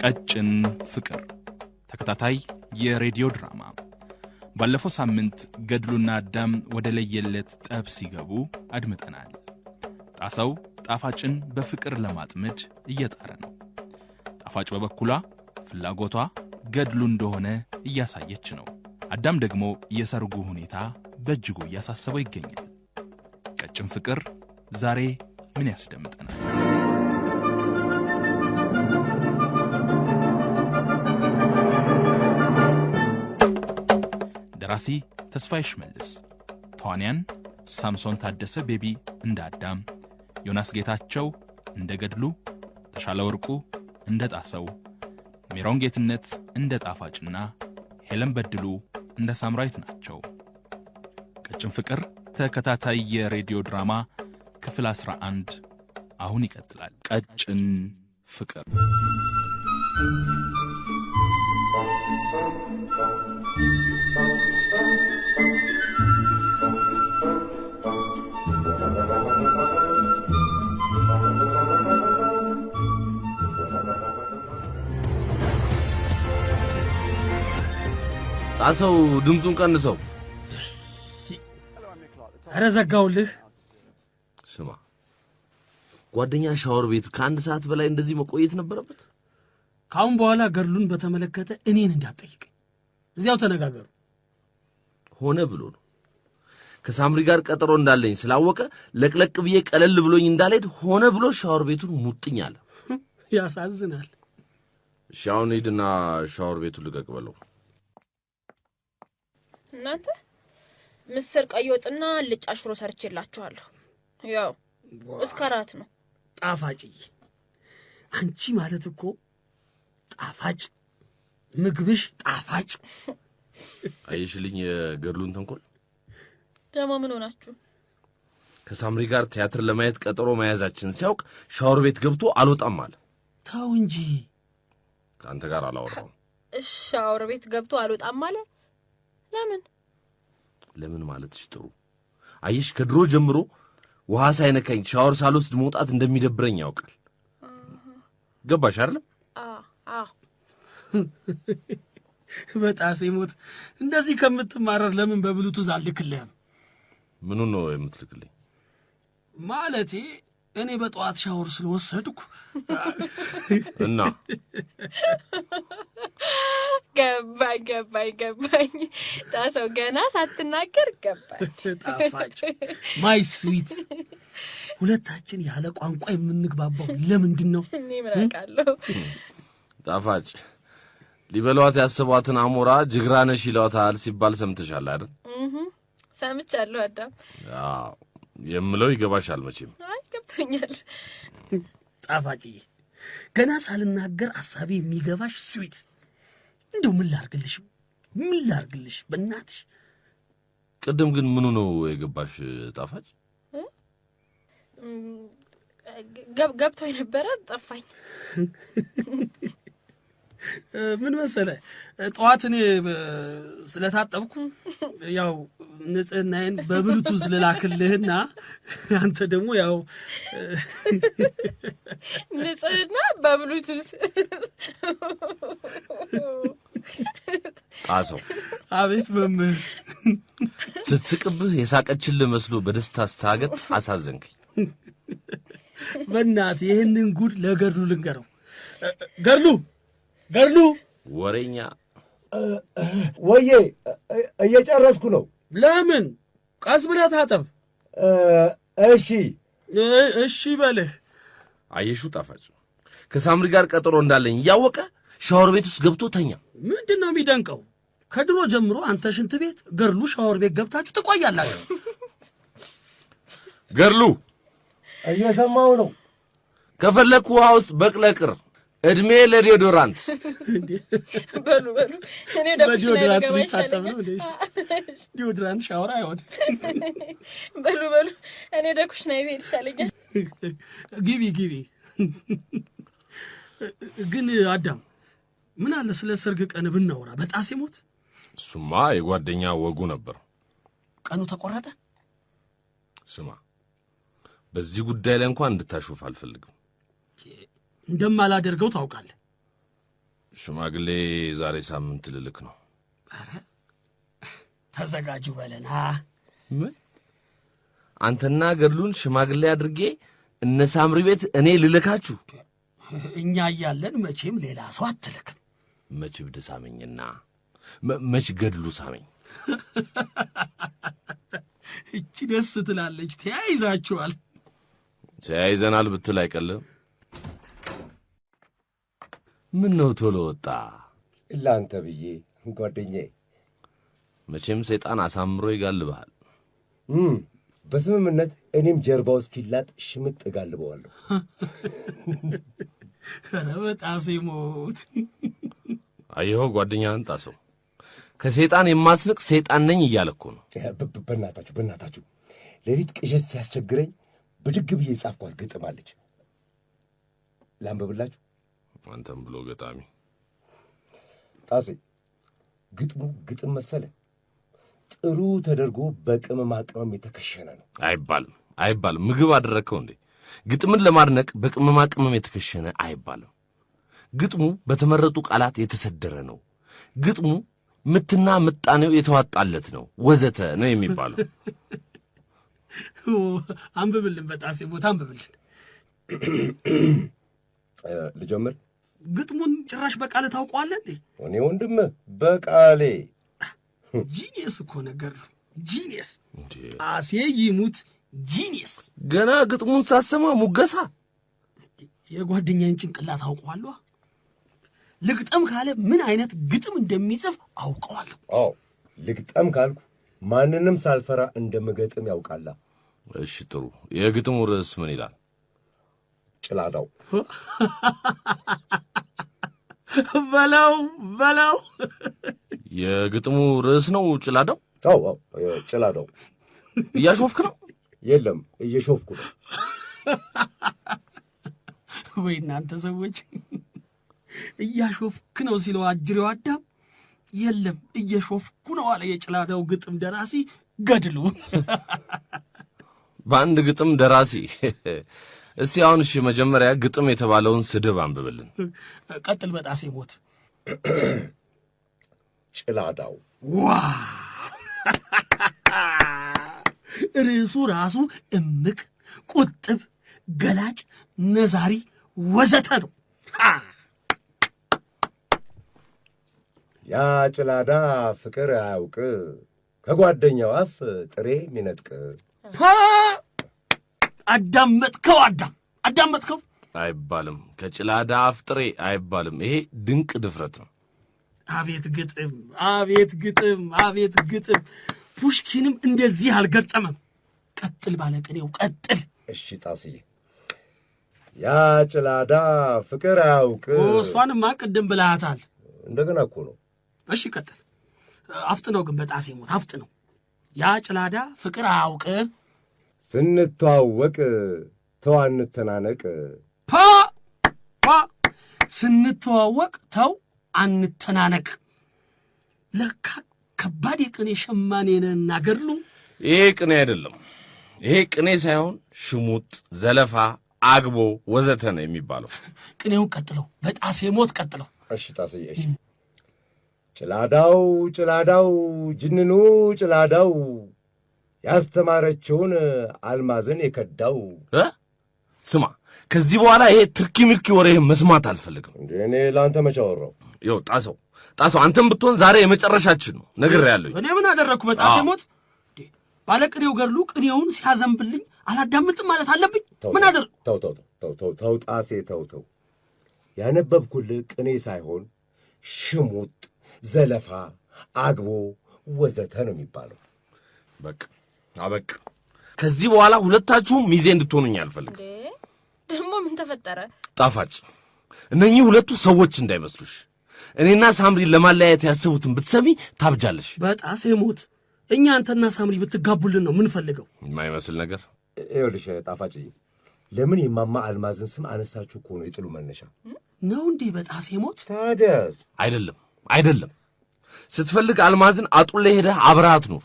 ቀጭን ፍቅር ተከታታይ የሬዲዮ ድራማ። ባለፈው ሳምንት ገድሉና አዳም ወደ ለየለት ጠብ ሲገቡ አድምጠናል። ጣሰው ጣፋጭን በፍቅር ለማጥመድ እየጣረ ነው። ጣፋጭ በበኩሏ ፍላጎቷ ገድሉ እንደሆነ እያሳየች ነው። አዳም ደግሞ የሰርጉ ሁኔታ በእጅጉ እያሳሰበው ይገኛል። ቀጭን ፍቅር ዛሬ ምን ያስደምጠናል? ደራሲ ተስፋዬ ሽመልስ፣ ተዋንያን ሳምሶን ታደሰ ቤቢ እንደ አዳም፣ ዮናስ ጌታቸው እንደ ገድሉ፣ ተሻለ ወርቁ እንደ ጣሰው፣ ሜሮን ጌትነት እንደ ጣፋጭና ሄለን በድሉ እንደ ሳምራዊት ናቸው። ቀጭን ፍቅር ተከታታይ የሬዲዮ ድራማ ክፍል 11 አሁን ይቀጥላል። ቀጭን ፍቅር። ጣሰው ድምፁን ቀንሰው። ኧረ ዘጋውልህ። ስማ ጓደኛ ሻወር ቤት ከአንድ ሰዓት በላይ እንደዚህ መቆየት ነበረበት? ካሁን በኋላ ገድሉን በተመለከተ እኔን እንዳትጠይቀኝ፣ እዚያው ተነጋገሩ። ሆነ ብሎ ነው። ከሳምሪ ጋር ቀጠሮ እንዳለኝ ስላወቀ ለቅለቅ ብዬ ቀለል ብሎኝ እንዳልሄድ ሆነ ብሎ ሻወር ቤቱን ሙጥኝ አለ። ያሳዝናል። እሺ አሁን ሂድና ሻወር ቤቱን ልቀቅ በለው። እናንተ ምስር ቀይ ወጥና ልጫ ሽሮ ሰርቼላችኋለሁ። ያው እስከ እራት ነው። ጣፋጭዬ፣ አንቺ ማለት እኮ ጣፋጭ ምግብሽ ጣፋጭ። አየሽልኝ የገድሉን ተንኮል። ደማ ምን ሆናችሁ? ከሳምሪ ጋር ቲያትር ለማየት ቀጠሮ መያዛችን ሲያውቅ ሻወር ቤት ገብቶ አልወጣም አለ። ተው እንጂ ከአንተ ጋር አላወራም። ሻወር ቤት ገብቶ አልወጣም አለ። ለምን ማለትሽ ጥሩ። አየሽ ከድሮ ጀምሮ ውሃ ሳይነካኝ ሻወር ሳልወስድ መውጣት እንደሚደብረኝ ያውቃል። ገባሽ አይደል? በጣሴ ሞት እንደዚህ ከምትማረር ለምን በብሉቱዝ አልልክልህም? ምኑን ነው የምትልክልኝ? ማለቴ እኔ በጠዋት ሻወር ስለወሰድኩ እና ገባኝ። ጣሰው ገና ሳትናገር ገባኝ። ጣፋጭ ማይ ስዊት፣ ሁለታችን ያለ ቋንቋ የምንግባባው ለምንድን ነው? እኔ ምን አውቃለሁ። ጣፋጭ ሊበሏት ያስቧትን አሞራ ጅግራነሽ ይሏታል ሲባል ሰምተሻል አይደል? ሰምቻለሁ አዳም። አዎ የምለው ይገባሻል መቼም። አይ ገብቶኛል። ጣፋጭዬ ገና ሳልናገር ሐሳቤ የሚገባሽ ስዊት፣ እንደው ምን ላርግልሽ በእናትሽ። ቅድም ግን ምኑ ነው የገባሽ ጣፋጭ? ገብቶኝ ነበረ ጠፋኝ። ምን መሰለህ ጠዋት እኔ ስለታጠብኩ ያው ንጽህናዬን በብሉቱዝ ልላክልህና አንተ ደግሞ ያው ንጽህና በብሉቱዝ። ጣሰው አቤት መምህር። ስትስቅብህ የሳቀችልህ መስሎ በደስታ ስታገጥ አሳዘንከኝ። በእናትህ ይህንን ጉድ ለገድሉ ልንገረው። ገድሉ ወሬኛ። ወዬ እየጨረስኩ ነው። ለምን ቀስ ብለህ ታጠብ። እሺ በልህ። አየሹ ጣፋጭ ከሳምሪ ጋር ቀጠሮ እንዳለኝ እያወቀ ሻወር ቤት ውስጥ ገብቶ ተኛ። ምንድን ነው የሚደንቀው? ከድሮ ጀምሮ አንተ ሽንት ቤት፣ ገድሉ ሻወር ቤት ገብታችሁ ትቆያላችሁ። ገድሉ እየሰማው ነው። ከፈለክ ውሃ ውስጥ በቅለቅር እድሜ ለዲዮዶራንት። በሉ እኔ በዲዮዶራንት ሊታጠብ ነው። ዲዮዶራንት ሻወር አይሆን። በሉ እኔ ደኩሽ ነው ይሄድ ይሻለኛል። ግቢ። ግን አዳም ምን አለ ስለ ሰርግ ቀን ብናወራ በጣሴ ሞት። እሱማ የጓደኛ ወጉ ነበር። ቀኑ ተቆረጠ። ስማ በዚህ ጉዳይ ላይ እንኳን እንድታሾፍ አልፈልግም። እንደማላደርገው ታውቃለህ። ሽማግሌ ዛሬ ሳምንት ልልክ ነው። ኧረ ተዘጋጁ በለና። ምን? አንተና ገድሉን ሽማግሌ አድርጌ እነ ሳምሪ ቤት እኔ ልልካችሁ? እኛ እያለን መቼም ሌላ ሰው አትልክም። መች ብድ ሳመኝና መች ገድሉ ሳመኝ። እቺ ደስ ትላለች። ተያይዛችኋል። ተያይዘናል ብትል አይቀልም። ምን ነው ቶሎ ወጣ? ለአንተ ብዬ ጓደኛዬ። መቼም ሰይጣን አሳምሮ ይጋልብሃል። በስምምነት እኔም ጀርባው እስኪላጥ ሽምጥ እጋልበዋለሁ። ኧረ በጣሴ ሞት። አየኸው ጓደኛህን ጣሰው። ከሰይጣን የማስንቅ ሰይጣን ነኝ እያለ እኮ ነው። በእናታችሁ ሌሊት ቅዠት ሲያስቸግረኝ ብድግ ብዬ የጻፍኳት ግጥም አለች። ላንብብላችሁ? አንተም ብሎ ገጣሚ ጣሴ፣ ግጥሙ ግጥም መሰለ? ጥሩ ተደርጎ በቅመማ ቅመም የተከሸነ ነው። አይባልም። ምግብ አደረግከው እንዴ? ግጥምን ለማድነቅ በቅመማ ቅመም የተከሸነ አይባልም። ግጥሙ በተመረጡ ቃላት የተሰደረ ነው። ግጥሙ ምትና ምጣኔው የተዋጣለት ነው፣ ወዘተ ነው የሚባለው። አንብብልን በጣሴ ሞት አንብብልን። ልጀምር? ግጥሙን ጭራሽ በቃል ታውቀዋለህ እንዴ? እኔ ወንድም በቃሌ ጂኒየስ እኮ ነገር ነው። ጂኒየስ ጣሴ ይሙት ጂኒየስ። ገና ግጥሙን ሳሰማ ሙገሳ። የጓደኛዬን ጭንቅላት አውቀዋለሁ። ልግጠም ካለ ምን አይነት ግጥም እንደሚጽፍ አውቀዋለሁ። አዎ ልግጠም ካልኩ ማንንም ሳልፈራ እንደምገጥም ያውቃላ። እሺ ጥሩ። የግጥሙ ርዕስ ምን ይላል? ጭላዳው። በለው። የግጥሙ ርዕስ ነው ጭላዳው? አዎ ጭላዳው። እያሾፍክ ነው? የለም እየሾፍኩ ነው። ወይ እናንተ ሰዎች! እያሾፍክ ነው ሲለው አጅሬው አዳም የለም እየሾፍኩ ነው አለ የጭላዳው ግጥም ደራሲ ገድሉ። በአንድ ግጥም ደራሲ። እስቲ አሁን እሺ መጀመሪያ ግጥም የተባለውን ስድብ አንብብልን። ቀጥል በጣሴ ሞት። ጭላዳው። ዋ ርዕሱ ራሱ እምቅ፣ ቁጥብ፣ ገላጭ፣ ነዛሪ ወዘተ ነው። ያ ጭላዳ ፍቅር አያውቅ ከጓደኛው አፍ ጥሬ ሚነጥቅ። አዳመጥከው? አይባልም። ከጭላዳ አፍ ጥሬ አይባልም። ይሄ ድንቅ ድፍረት ነው። አቤት ግጥም! ፑሽኪንም እንደዚህ አልገጠመም። ቀጥል ባለቅኔው ቀጥል። እሺ ጣስዬ። ያ ጭላዳ ፍቅር አያውቅ። እሷንማ ቅድም ብለሃታል። እንደገና እኮ ነው። እሺ ቀጥል። አፍጥነው ግን በጣሴ ሞት አፍጥነው። ያ ጭላዳ ፍቅር አያውቅ። ስንተዋወቅ ተው አንተናነቅ። ስንተዋወቅ ተው አንተናነቅ። ለካ ከባድ የቅኔ ሸማኔ ነህና ገድሉ። ይሄ ቅኔ አይደለም። ይሄ ቅኔ ሳይሆን ሽሙጥ፣ ዘለፋ፣ አግቦ ወዘተ ነው የሚባለው። ቅኔውን ቀጥለው በጣሴ ሞት ቀጥለው። እሺ ጣስዬ። እሺ ጭላዳው ጅንኑ ጭላዳው ያስተማረችውን አልማዝን የከዳው። ስማ፣ ከዚህ በኋላ ይሄ ትርኪ ምርኪ ወሬ መስማት አልፈልግም። እንዴ እኔ ለአንተ መቼ አወራሁ? ይኸው ጣሰው አንተም ብትሆን ዛሬ የመጨረሻችን ነው ነግሬሃለሁ። እኔ ምን አደረግኩ? በጣሴ ሞት ባለቅኔው ገድሉ ቅኔውን ሲያዘንብልኝ አላዳምጥም ማለት አለብኝ? ምን አደረግ? ተው ጣሴ ተው። ያነበብኩልህ ቅኔ ሳይሆን ሽሙጥ፣ ዘለፋ፣ አግቦ ወዘተ ነው የሚባለው። በቃ አበቃ። ከዚህ በኋላ ሁለታችሁም ሚዜ እንድትሆኑኝ አልፈልግም። ደግሞ ምን ተፈጠረ? ጣፋጭ፣ እነኚህ ሁለቱ ሰዎች እንዳይመስሉሽ። እኔና ሳምሪን ለማለያየት ያስቡትን ብትሰሚ ታብጃለሽ። በጣሴ ሞት እኛ አንተና ሳምሪ ብትጋቡልን ነው ምንፈልገው። የማይመስል ነገር። ይኸውልሽ ጣፋጭ፣ ለምን የማማ አልማዝን ስም አነሳችሁ እኮ ነው የጥሉ መነሻ ነው እንዴ? በጣሴ ሞት ታዲያስ? አይደለም። ስትፈልግ አልማዝን አጡላ ሄደህ አብረሃት ኑር።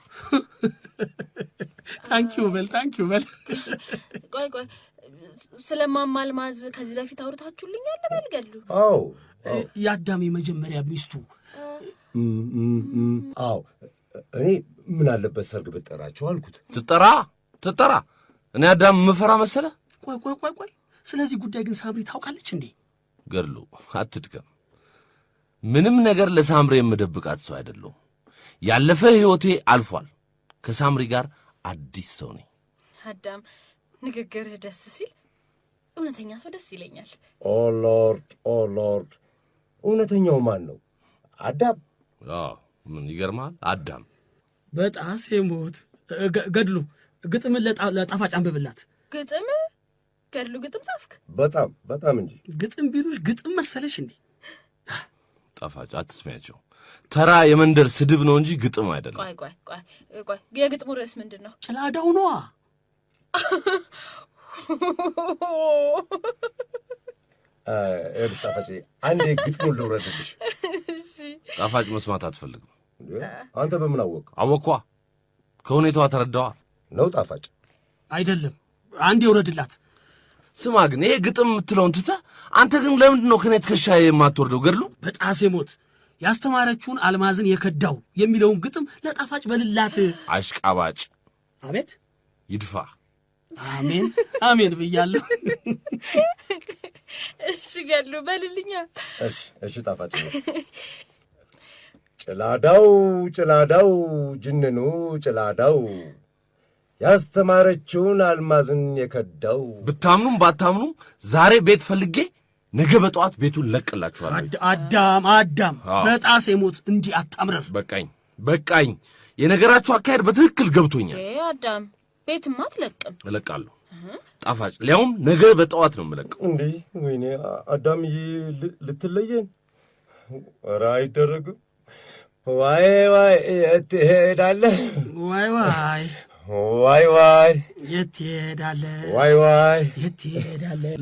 ታንኪዩ በል። ቆይ ስለማማልማዝ ከዚህ በፊት አውርታችሁልኛል በልገሉ? አዎ የአዳም የመጀመሪያ ሚስቱ። አዎ እኔ ምን አለበት ሰርግ ብጠራቸው አልኩት። ትጠራ እኔ አዳም ምፈራ መሰለ? ቆይ ስለዚህ ጉዳይ ግን ሳምሪ ታውቃለች እንዴ? ገድሉ አትድገም። ምንም ነገር ለሳምሪ የምደብቃት ሰው አይደለሁም። ያለፈ ሕይወቴ አልፏል። ከሳምሪ ጋር አዲስ ሰው ነኝ። አዳም ንግግርህ ደስ ሲል እውነተኛ ሰው ደስ ይለኛል። ኦ ሎርድ እውነተኛው ማን ነው? አዳም? ምን ይገርማል? አዳም በጣሴ ሞት። ገድሉ ግጥምን ለጣፋጭ አንብብላት። ግጥም? ገድሉ ግጥም ጻፍክ? በጣም እንጂ። ግጥም ቢሉሽ ግጥም መሰለሽ እንዴ? ጣፋጭ አትስሚያቸው። ተራ የመንደር ስድብ ነው እንጂ ግጥም አይደለም። ቆይ የግጥሙ ርዕስ ምንድን ነው? ጭላዳው ነዋ። ጣፋጭ አንዴ ግጥሙን ልውረድልሽ። ጣፋጭ መስማት አትፈልግም? አንተ በምን አወቅ? አወኳ፣ ከሁኔታዋ ተረዳዋ ነው። ጣፋጭ አይደለም፣ አንዴ ውረድላት። ስማ ግን ይሄ ግጥም የምትለውን ትተህ አንተ ግን ለምንድን ነው ከኔ ትከሻ የማትወርደው? ገድሉ በጣሴ ሞት ያስተማረችውን አልማዝን የከዳው የሚለውን ግጥም ለጣፋጭ በልላት። አሽቃባጭ! አቤት ይድፋ። አሜን ብያለሁ። እሺ ገድሉ በልልኛ። እሺ ጣፋጭ ጭላዳው ጅንኑ ጭላዳው ያስተማረችውን አልማዝን የከዳው። ብታምኑም ባታምኑም ዛሬ ቤት ፈልጌ ነገ በጠዋት ቤቱን ለቅላችኋለሁ። አዳም በጣሴ ሞት እንዲህ አታምረር። በቃኝ። የነገራችሁ አካሄድ በትክክል ገብቶኛል። አዳም ቤትማ አትለቅም። እለቃለሁ። ጣፋጭ ሊያውም ነገ በጠዋት ነው የምለቀው። እንዴ ወይኔ አዳምዬ ልትለየን? ኧረ አይደረግም። ዋይ የት ትሄዳለህ? ዋይ የት ትሄዳለህ? ዋይ የት ትሄዳለህ?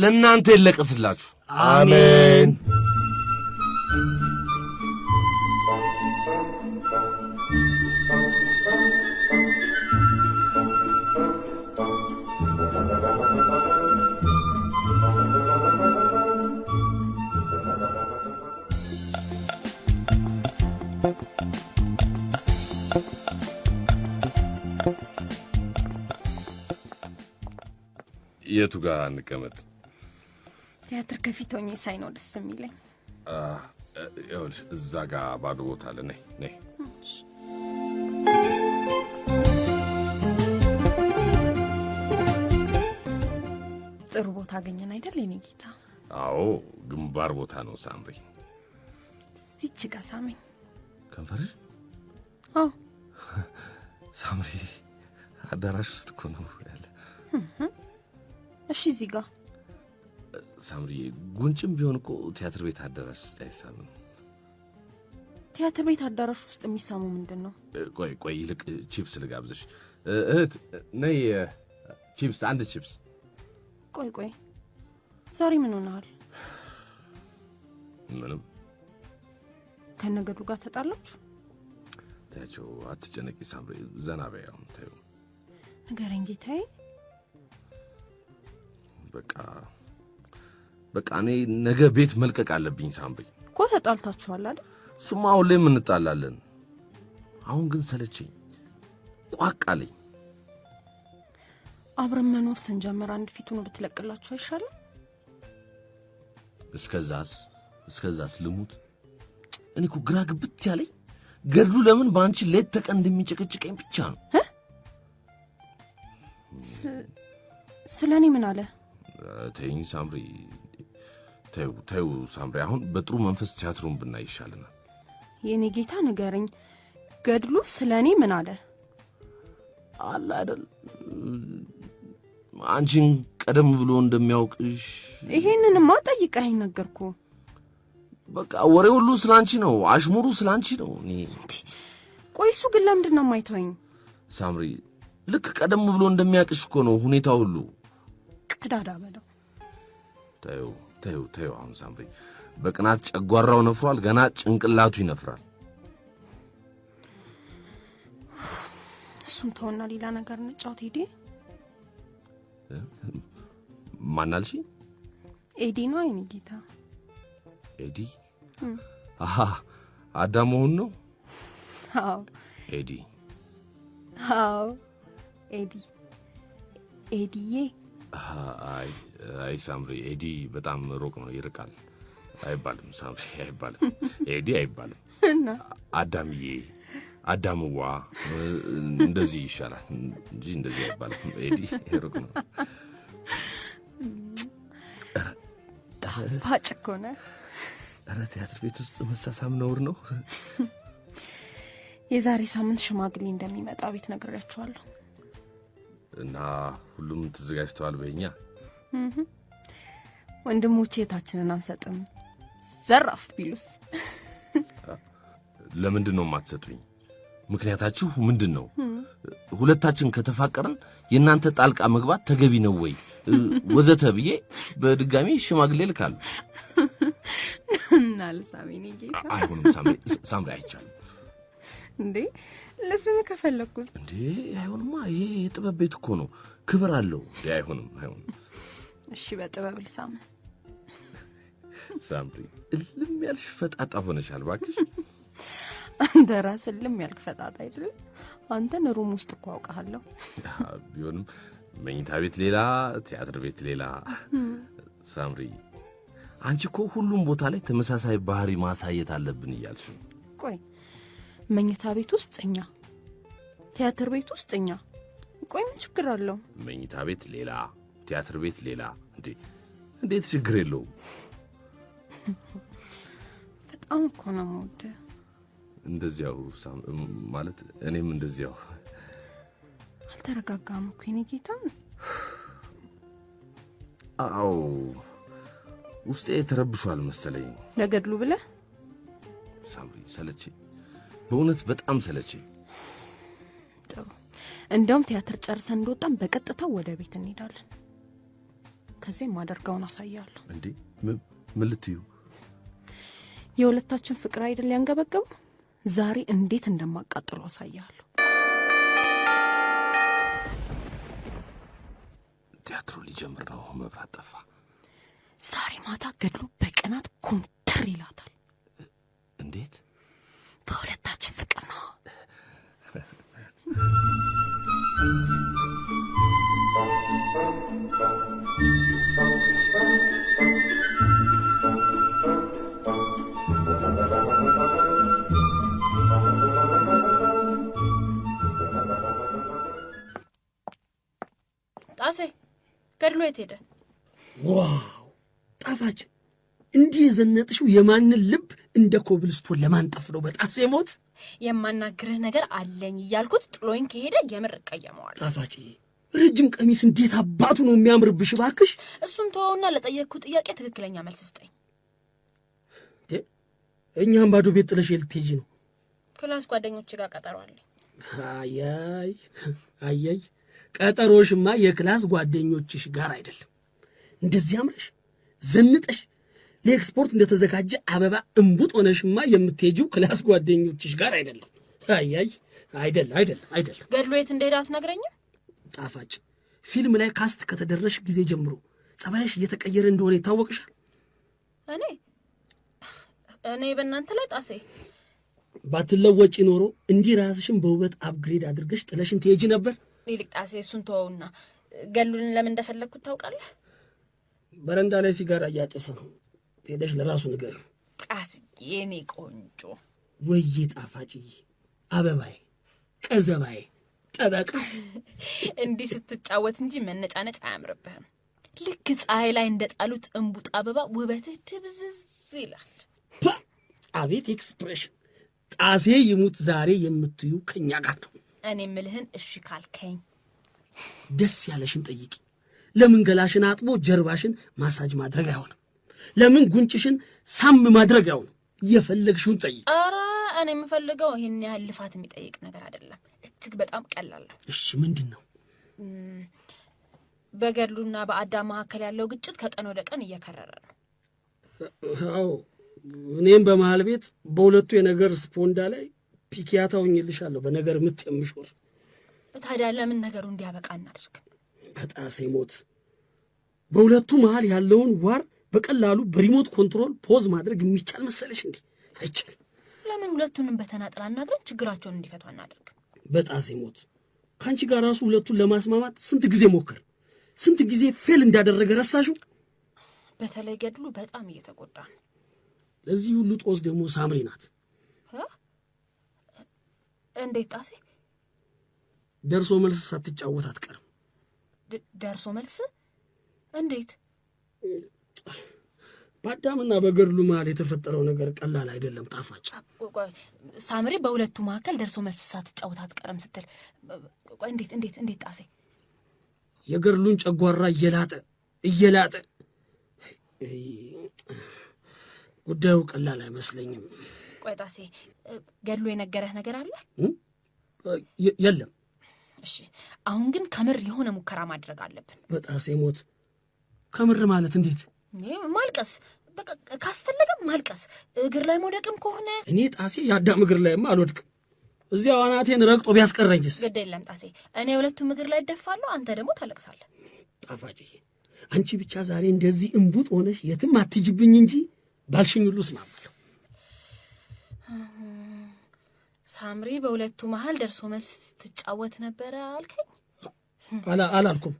ለእናንተ ይለቀስላችሁ። አሜን። የቱ ጋር እንቀመጥ? ቲያትር ከፊት ሆኜ ሳይ ነው ደስ የሚለኝ። ይኸውልሽ እዛ ጋር ባዶ ቦታ አለ። ነይ። ጥሩ ቦታ አገኘን አይደል የኔ ጌታ? አዎ ግንባር ቦታ ነው። ሳምሪ እዚች ጋር ሳመኝ። ከንፈርሽ? አዎ ሳምሪ አዳራሽ ውስጥ እኮ ነው ያለ። እሺ እዚህ ጋር ሳምሪ ጉንጭም ቢሆን እኮ ቲያትር ቤት አዳራሽ ውስጥ አይሳምም። ቲያትር ቤት አዳራሽ ውስጥ የሚሳሙ ምንድን ነው? ቆይ ይልቅ ቺፕስ ልጋብዝሽ። እህት ነይ፣ ቺፕስ፣ አንድ ቺፕስ። ቆይ ዛሬ ምን ሆነሃል? ምንም። ከነገዱ ጋር ተጣላችሁ? ታያቸው፣ አትጨነቂ ሳምሪ፣ ዘና በይ። አሁን ታዩ ንገረኝ ጌታዬ። በቃ እኔ ነገ ቤት መልቀቅ አለብኝ ሳምሪ። እኮ ተጣልታችኋል አይደል? እሱማ ሁሌም እንጣላለን። አሁን ግን ሰለቸኝ፣ ቋቃለኝ። አብረን መኖር ስንጀምር አንድ ፊቱን ብትለቅላችሁ አይሻልም? እስከዛስ ልሙት። እኔ እኮ ግራ ግብት ያለኝ ገድሉ ለምን በአንቺ ሌት ተቀን እንደሚጨቀጭቀኝ ብቻ ነው። ስለ እኔ ምን አለ? ተይኝ ሳምሪ፣ ተይው ሳምሪ። አሁን በጥሩ መንፈስ ቲያትሩን ብናይ ይሻለናል። የኔ ጌታ ንገረኝ፣ ገድሉ ስለ እኔ ምን አለ? አለ አይደል አንቺን ቀደም ብሎ እንደሚያውቅሽ። ይሄንንማ ጠይቀኸኝ ነገርኩ። በቃ ወሬ ሁሉ ስላንቺ ነው፣ አሽሙሩ ስላንቺ ነው። ቆይ እሱ ግን ለምንድን ነው የማይተወኝ? ሳምሪ ልክ ቀደም ብሎ እንደሚያውቅሽ እኮ ነው ሁኔታ ሁሉ። ቀዳዳ በለው። ተይው አሁን ሳምሪ፣ በቅናት ጨጓራው ነፍሯል፣ ገና ጭንቅላቱ ይነፍራል። እሱም ተውና ሌላ ነገር እንጫወት። ሄዴ ማናልሽ? ኤዲ ነው አይኔ ጌታ። ኤዲ? አሃ አዳም መሆን ነው? አዎ ኤዲ። አዎ ኤዲ። ኤዲዬ። አይ ሳምሪ፣ ኤዲ በጣም ሩቅ ነው፣ ይርቃል። አይባልም ሳምሪ፣ አይባልም። ኤዲ አይባልም። እና አዳምዬ፣ አዳምዋ እንደዚህ ይሻላል እንጂ እንደዚህ አይባልም። ኤዲ ሩቅ ነው። ጣፋጭ እኮ ነህ። ኧረ ቲያትር ቤት ውስጥ መሳሳም ነውር ነው። የዛሬ ሳምንት ሽማግሌ እንደሚመጣ ቤት ነግሬያቸዋለሁ። እና ሁሉም ተዘጋጅተዋል በእኛ ወንድሞቼ የታችንን አንሰጥም ዘራፍ ቢሉስ? ለምንድን ነው የማትሰጡኝ? ምክንያታችሁ ምንድን ነው? ሁለታችን ከተፋቀርን የእናንተ ጣልቃ መግባት ተገቢ ነው ወይ ወዘተ ብዬ በድጋሚ ሽማግሌ ልካሉ። እና ልሳሜኔ ጌታ። አይሆንም ሳምሪ፣ አይቻልም። እንዴ ለስም ከፈለኩስ? እንዴ አይሆንማ፣ ይሄ የጥበብ ቤት እኮ ነው፣ ክብር አለው። አይሆንም። እሺ በጥበብ ልሳም። ሳምሪ እልም ያልሽ ፈጣጣ ሆነሻል ባክሽ። አንተ ራስህ እልም ያልክ ፈጣጣ አይደል? አንተን ሩም ውስጥ እኮ አውቃለሁ። ቢሆንም መኝታ ቤት ሌላ፣ ቲያትር ቤት ሌላ። ሳምሪ አንቺ እኮ ሁሉም ቦታ ላይ ተመሳሳይ ባህሪ ማሳየት አለብን እያልሽ ነው። ቆይ መኝታ ቤት ውስጥ እኛ፣ ቲያትር ቤት ውስጥ እኛ። ቆይ ምን ችግር አለው? መኝታ ቤት ሌላ፣ ቲያትር ቤት ሌላ። እንዴት ችግር የለውም? በጣም እኮ ነው የምወደው። እንደዚያው ማለት እኔም እንደዚያው። አልተረጋጋም እኮ የኔ ጌታ። አዎ ውስጤ ተረብሿል መሰለኝ። ለገድሉ ብለህ? ሳምሪ ሰለቼ፣ በእውነት በጣም ሰለቼ። ጥሩ፣ እንደውም ቲያትር ጨርሰን እንደወጣን በቀጥታ ወደ ቤት እንሄዳለን። ከዚህም ማደርገውን አሳያለሁ። እንዴ ምን ልትዩ? የሁለታችን ፍቅር አይደል ያንገበገቡ? ዛሬ እንዴት እንደማቃጥሉ አሳያለሁ። ቲያትሩ ሊጀምር ነው። መብራት ጠፋ። ዛሬ ማታ ገድሉ በቀናት ኩምትር ይላታል። እንዴት? በሁለታችን ፍቅር ነው። ጣሴ ገድሉ የት ሄደ? ዋው ጣፋጭ! እንዲህ የዘነጥሽው የማንን ልብ እንደ ኮብልስቶን ለማንጠፍ ነው? በጣሴ ሞት የማናግርህ ነገር አለኝ እያልኩት ጥሎኝ ከሄደ የምር እቀየመዋል። ጣፋጭ ረጅም ቀሚስ እንዴት አባቱ ነው የሚያምርብሽ! እባክሽ እሱን ተወውና ለጠየቅኩ ጥያቄ ትክክለኛ መልስ ስጠኝ። እኛም ባዶ ቤት ጥለሽ ልትሄጂ ነው? ክላስ ጓደኞች ጋር ቀጠሮ አለኝ። አያይ ቀጠሮሽማ የክላስ ጓደኞችሽ ጋር አይደለም። እንደዚህ አምረሽ ዘንጠሽ ለኤክስፖርት እንደተዘጋጀ አበባ እምቡጥ ሆነሽማ የምትሄጂው ክላስ ጓደኞችሽ ጋር አይደለም። አያይ አይደለም። ገድሉ የት እንደሄደ አትነግረኝም? ጣፋጭ ፊልም ላይ ካስት ከተደረሽ ጊዜ ጀምሮ ጸባይሽ እየተቀየረ እንደሆነ ይታወቅሻል። እኔ በእናንተ ላይ ጣሴ ባትለወጪ ኖሮ እንዲህ ራስሽን በውበት አፕግሬድ አድርገሽ ጥለሽን ትሄጂ ነበር። ይልቅ ጣሴ እሱን ተወውና ገድሉን ለምን እንደፈለግኩት ታውቃለህ? በረንዳ ላይ ሲጋራ እያጨሰ ነው። ሄደሽ ለራሱ ንገሪው። ጣሴ የኔ ቆንጆ፣ ወይዬ ጣፋጭዬ፣ አበባዬ፣ ቀዘባዬ፣ ጠበቃ እንዲህ ስትጫወት እንጂ መነጫነጭ አያምርብህም። ልክ ፀሐይ ላይ እንደጣሉት እንቡጥ አበባ ውበትህ ድብዝዝ ይላል። አቤት ኤክስፕሬሽን! ጣሴ ይሙት ዛሬ የምትዩ ከኛ ጋር ነው። እኔ ምልህን እሺ ካልከኝ ደስ ያለሽን ጠይቂ። ለምን ገላሽን አጥቦ ጀርባሽን ማሳጅ ማድረግ አይሆንም? ለምን ጉንጭሽን ሳም ማድረግ አይሆንም? የፈለግሽውን ጠይቂ። ኧረ እኔ የምፈልገው ይህን ያህል ልፋት የሚጠይቅ ነገር አይደለም። እጅግ በጣም ቀላል ነው። እሺ ምንድን ነው? በገድሉና በአዳም መካከል ያለው ግጭት ከቀን ወደ ቀን እየከረረ ነው። አዎ እኔም በመሃል ቤት በሁለቱ የነገር ስፖንዳ ላይ ፒኪያታ ሆኜልሻለሁ። በነገር ምት የምሾር። ታዲያ ለምን ነገሩ እንዲያበቃ እናድርግ? በጣሴ ሞት በሁለቱ መሃል ያለውን ዋር በቀላሉ በሪሞት ኮንትሮል ፖዝ ማድረግ የሚቻል መሰለሽ እንዴ? አይቻልም። ለምን ሁለቱንም በተናጠል አናግረን ችግራቸውን እንዲፈቱ አናደርግ? በጣሴ ሞት ከአንቺ ጋር ራሱ ሁለቱን ለማስማማት ስንት ጊዜ ሞክር፣ ስንት ጊዜ ፌል እንዳደረገ ረሳሽው? በተለይ ገድሉ በጣም እየተጎዳ ነው። ለዚህ ሁሉ ጦስ ደግሞ ሳምሪ ናት። እንዴት ጣሴ? ደርሶ መልስ ሳትጫወት አትቀርም። ደርሶ መልስ እንዴት? በአዳምና በገድሉ መሃል የተፈጠረው ነገር ቀላል አይደለም ጣፋጭ። ሳምሪ በሁለቱ መካከል ደርሶ መልስ ሳትጫወት አትቀርም ስትል እንዴት ጣሴ? የገድሉን ጨጓራ እየላጠ ጉዳዩ ቀላል አይመስለኝም። ቆይ ጣሴ፣ ገድሉ የነገረህ ነገር አለ? የለም። እሺ፣ አሁን ግን ከምር የሆነ ሙከራ ማድረግ አለብን። በጣሴ ሞት ከምር ማለት እንዴት? ማልቀስ፣ በቃ ካስፈለገም ማልቀስ፣ እግር ላይ መውደቅም ከሆነ። እኔ ጣሴ የአዳም እግር ላይማ አልወድቅም። እዚያው አናቴን ረግጦ ቢያስቀረኝስ? ግድ የለም ጣሴ፣ እኔ የሁለቱም እግር ላይ እደፋለሁ፣ አንተ ደግሞ ታለቅሳለህ። ጣፋጭዬ፣ አንቺ ብቻ ዛሬ እንደዚህ እምቡጥ ሆነሽ የትም አትጅብኝ እንጂ ባልሽኝ ሁሉ እስማማለሁ። ሳምሪ በሁለቱ መሃል ደርሶ መልስ ትጫወት ነበረ አልከኝ? አላልኩም።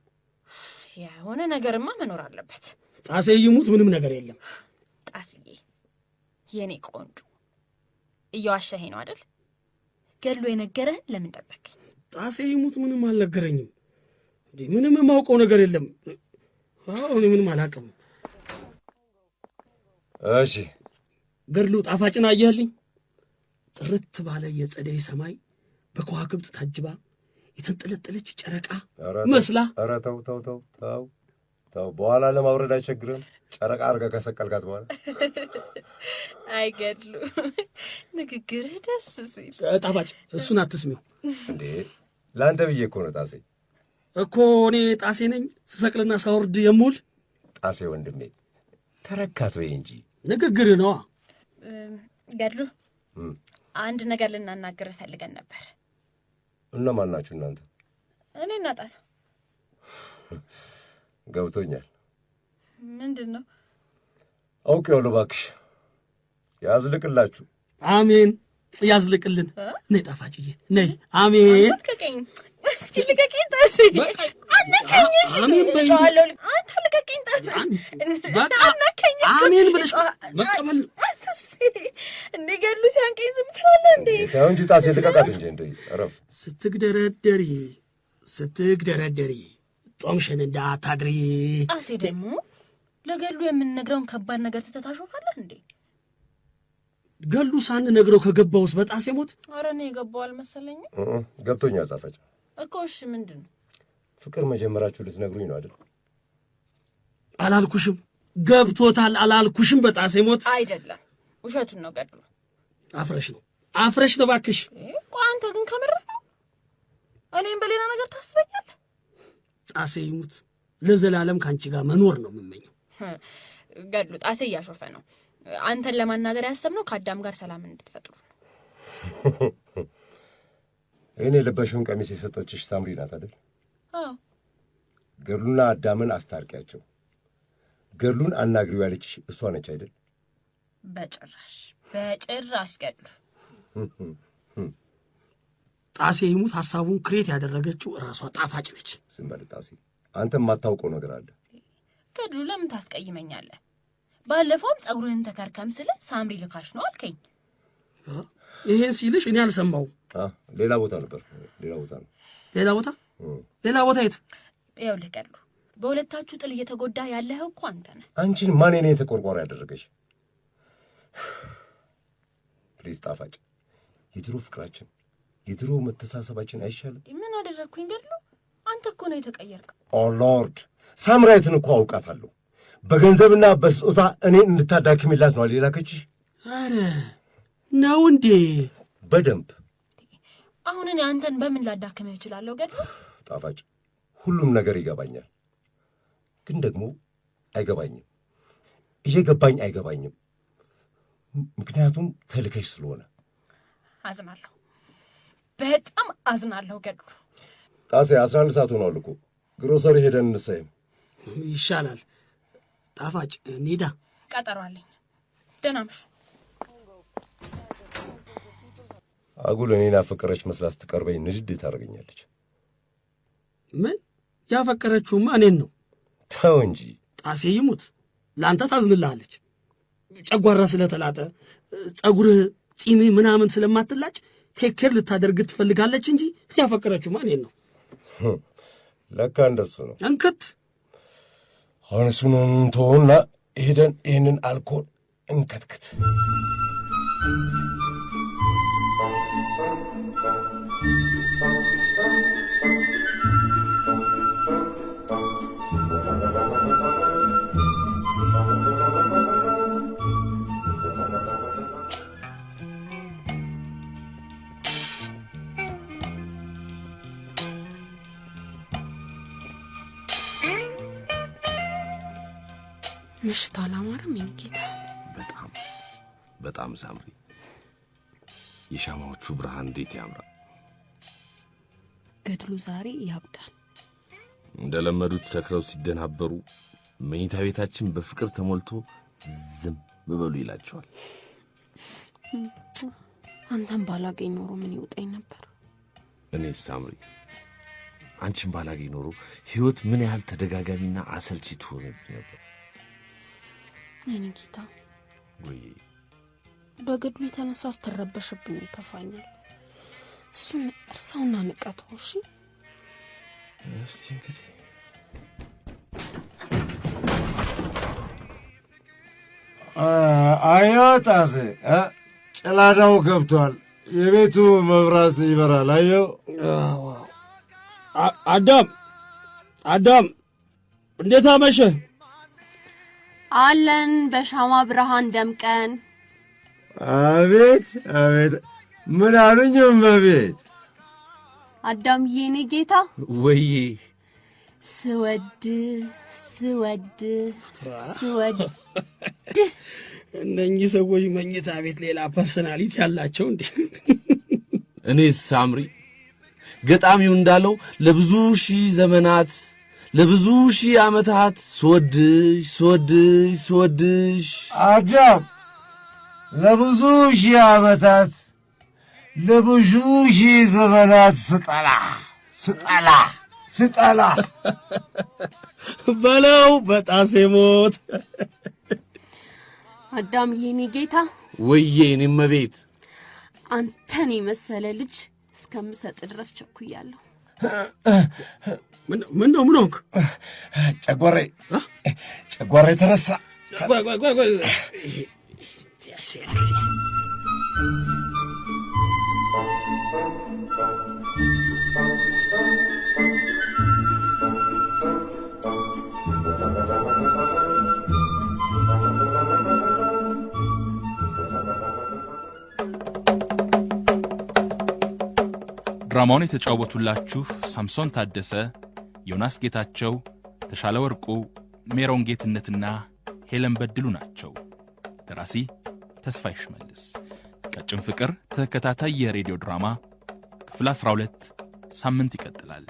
የሆነ ነገርማ መኖር አለበት። ጣሴ ይሙት ምንም ነገር የለም። ጣስዬ የኔ ቆንጆ እየዋሸኸኝ ነው አይደል? ገድሎ የነገረህን ለምን ደበቅ? ጣሴ ይሙት ምንም አልነገረኝም። ምንም የማውቀው ነገር የለም። እኔ ምንም አላውቅም። እሺ ገድሉ ጣፋጭን አየህልኝ? ጥርት ባለ የጸደይ ሰማይ በከዋክብት ታጅባ የተንጠለጠለች ጨረቃ መስላ። ኧረ ተው፣ በኋላ ለማውረድ አይቸግርም። ጨረቃ አድርገህ ከሰቀልካት በኋላ። አይ ገድሉ፣ ንግግርህ ደስ ሲል። ጣፋጭ እሱን አትስሚው እንዴ። ለአንተ ብዬ እኮ ነው ጣሴ። እኮ እኔ ጣሴ ነኝ ስሰቅልና ሳወርድ የምውል። ጣሴ ወንድሜ ተረካት በይ እንጂ ንግግር ነዋ። ገድሉ፣ አንድ ነገር ልናናገር ፈልገን ነበር። እነማን ናችሁ እናንተ? እኔና ጣሰ። ገብቶኛል። ምንድን ነው? አውቄዋለሁ። እባክሽ ያዝልቅላችሁ። አሜን፣ ያዝልቅልን። ነይ ጣፋጭዬ ነይ። አሜን። ልቀቀኝ እስኪ፣ ልቀቀኝ ጣሴ። አነካኝ። አሜን በይ። አንተ ልቀቀኝ ጣሴ። አነካኝ። አሜን ብለሽ መቀበል። እንዴ ገድሉ ሲያንቀኝ ዝም ትላለህ እንዴ? ያው እንጂ ጣሴ ልቀቃት እንጂ እንዴ። አረፍ ስትግደረደሪ ጦምሽን እንዳታድሪ። ጣሴ ደግሞ ለገድሉ የምንነግረውን ከባድ ነገር ትተታሾፋለህ እንዴ? ገድሉ ሳንነግረው ከገባውስ በጣሴ ሞት። ኧረ እኔ የገባው አልመሰለኝም። ገብቶኛል ጣፋጭ እኮ። እሺ ምንድን ነው? ፍቅር መጀመራችሁ ልትነግሩኝ ነው አይደል? አላልኩሽም? ገብቶታል አላልኩሽም? በጣሴ ሞት አይደለም፣ ውሸቱን ነው ገድሉ። አፍረሽ ነው እባክሽ። ቆይ አንተ ግን ከምርህ ነው? እኔም በሌላ ነገር ታስበኛለህ? ጣሴ ይሙት ለዘላለም ከአንቺ ጋር መኖር ነው የምመኘው። ገድሉ፣ ጣሴ እያሾፈ ነው። አንተን ለማናገር ያሰብነው ከአዳም ጋር ሰላም እንድትፈጥሩ ነው። እኔ የለበሽውን ቀሚስ የሰጠችሽ ሳምሪ ናት አይደል? አዎ። ገድሉና አዳምን አስታርቂያቸው፣ ገድሉን አናግሪው ያለችሽ እሷ ነች አይደል? በጭራሽ ገድሉ። ጣሴ ይሙት ሐሳቡን ክሬት ያደረገችው እራሷ ጣፋጭ ነች። ዝም በል ጣሴ፣ አንተ የማታውቀው ነገር አለ። ገድሉ፣ ለምን ታስቀይመኛለህ? ባለፈውም ጸጉርህን ተከርከም ስለ ሳምሪ ልካሽ ነው አልከኝ። ይሄን ሲልሽ እኔ አልሰማሁም። ሌላ ቦታ ነበር። ሌላ ቦታ ነው። ሌላ ቦታ የት? ይኸውልህ ገድሉ፣ በሁለታችሁ ጥል እየተጎዳ ያለኸው እኮ አንተ ነህ። አንቺን ማን እኔ የተቆርቋሪ ያደረገሽ? ፕሊዝ ጣፋጭ፣ የድሮ ፍቅራችን የድሮ መተሳሰባችን አይሻልም? ምን አደረግኩኝ ገድሉ? አንተ እኮ ነው የተቀየርከው። ኦ ሎርድ፣ ሳምራይትን እኮ አውቃታለሁ። በገንዘብና በስጦታ እኔን እንድታዳክሚላት ነው የላከችሽ። አረ ነው እንዴ? በደንብ። አሁን እኔ አንተን በምን ላዳክምህ እችላለሁ ገድሉ? ጣፋጭ፣ ሁሉም ነገር ይገባኛል፣ ግን ደግሞ አይገባኝም። እየገባኝ አይገባኝም፣ ምክንያቱም ተልከሽ ስለሆነ። አዝናለሁ፣ በጣም አዝናለሁ ገድሉ። ጣሴ 11 ሰዓት ሆኗል እኮ። ግሮሰሪ ሄደን እንሰይም። ይሻላል። ጣፋጭ ኒዳ ቀጠሮ አለኝ። ደህና ምሹ። አጉል እኔን አፈቀረች መስላ ስትቀርበኝ ንድድ ታደርገኛለች። ምን ያፈቀረችውማ እኔን ነው። ተው እንጂ ጣሴ ይሙት ለአንተ ታዝንልሃለች። ጨጓራ ስለተላጠ ጸጉርህ ጺምህ ምናምን ስለማትላጭ ቴክር ልታደርግ ትፈልጋለች እንጂ ያፈቀረችውማ እኔን ነው። ለካ እንደሱ ነው። እንክት አሁን እሱን እንተውና ሄደን ይህንን አልኮል እንከትክት። ምሽት አላማረም የኔ ጌታ? በጣም ሳምሪ፣ የሻማዎቹ ብርሃን እንዴት ያምራል። ገድሉ ዛሬ ያብዳል። እንደለመዱት ሰክረው ሲደናበሩ መኝታ ቤታችን በፍቅር ተሞልቶ ዝም በሉ ይላቸዋል። አንተን ባላገኝ ኖሮ ምን ይውጠኝ ነበር? እኔስ ሳምሪ፣ አንቺን ባላገኝ ኖሮ ሕይወት ምን ያህል ተደጋጋሚና አሰልቺ ትሆንብኝ ነበር። የኔ ጌታ ወይ በገድሉ የተነሳ ስትረበሽብኝ ይከፋኛል። እሱን እርሳውና ንቀተው። እሺ እስቲ እንግዲህ አያጣሴ ጨላዳው ገብቷል። የቤቱ መብራት ይበራል። አየው። አዳም እንዴት አመሸህ? አለን በሻማ ብርሃን ደምቀን። አቤት አቤት፣ ምን አሉኝ እመቤት? አዳምዬ የኔ ጌታ ወይ ስወድ እነኚህ ሰዎች መኝታ ቤት ሌላ ፐርሰናሊቲ ያላቸው እንዴ? እኔስ ሳምሪ ገጣሚው እንዳለው ለብዙ ሺህ ዘመናት ለብዙ ሺህ ዓመታት ስወድሽ አዳም ለብዙ ሺህ ዓመታት ለብዙ ሺህ ዘመናት ስጠላ በለው በጣሴ ሞት። አዳም የኔ ጌታ ወዬ እኔም መቤት አንተን የመሰለ ልጅ እስከምሰጥ ድረስ ቸኩያለሁ። ምን ሆንክ? ጨጓሬ ተረሳ። ቆይ ድራማውን የተጫወቱላችሁ ሳምሶን ታደሰ፣ ዮናስ ጌታቸው፣ ተሻለ ወርቁ፣ ሜሮን ጌትነትና ሄለን በድሉ ናቸው። ደራሲ ተስፋዬ ሽመልስ። ቀጭን ፍቅር ተከታታይ የሬዲዮ ድራማ ክፍል 12 ሳምንት ይቀጥላል።